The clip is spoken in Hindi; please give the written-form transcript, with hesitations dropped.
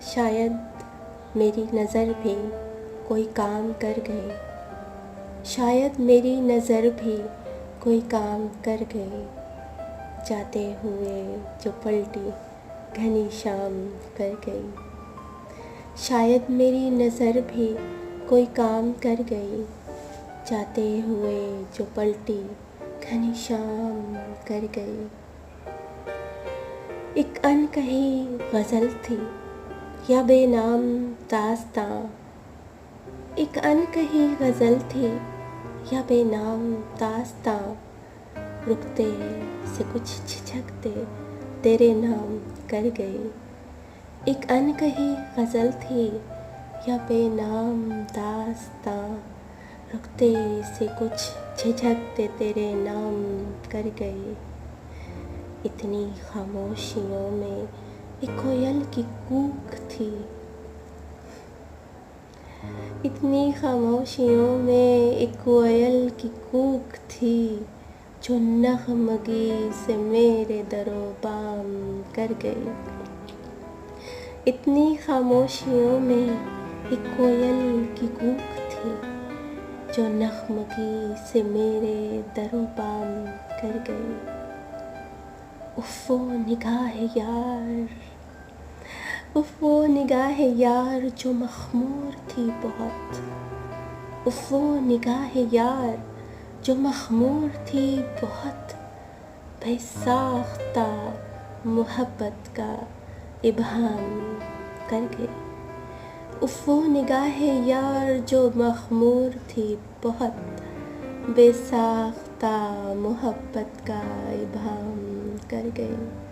शायद मेरी नज़र भी कोई काम कर गई, शायद मेरी नज़र भी कोई काम कर गई। जाते हुए जो पलटी घनी शाम कर गई, शायद मेरी नज़र भी कोई काम कर गई। जाते हुए जो पलटी घनी शाम कर गई। एक अनकही गज़ल थी या बेनाम दास्तां, एक अनकही गज़ल थी या बेनाम दास्तां। रुकते से कुछ झिझकते तेरे नाम कर गई। एक अनकही गज़ल थी या बेनाम दास्तां, रुकते से कुछ झिझकते तेरे नाम कर गई। इतनी खामोशियों में एक कोयल की कूक थी, इतनी खामोशियों में एक कोयल की कूक थी, जो नगमगी से मेरे दरोबाम कर गई। इतनी खामोशियों में एक कोयल की कूक थी, जो नगमगी से मेरे दरोबाम कर गई। उफ़ वो निगाह यार, उफ़ वो निगाह यार जो मख़मूर थी बहुत। उफ़ वो निगाह यार जो मख़मूर थी बहुत, बेसाख्ता मोहब्बत का इब्हाम कर गई। उफ़ वो निगाह यार जो मख़मूर थी बहुत, बेसाख्ता मोहब्बत का इब्हाम कर गई।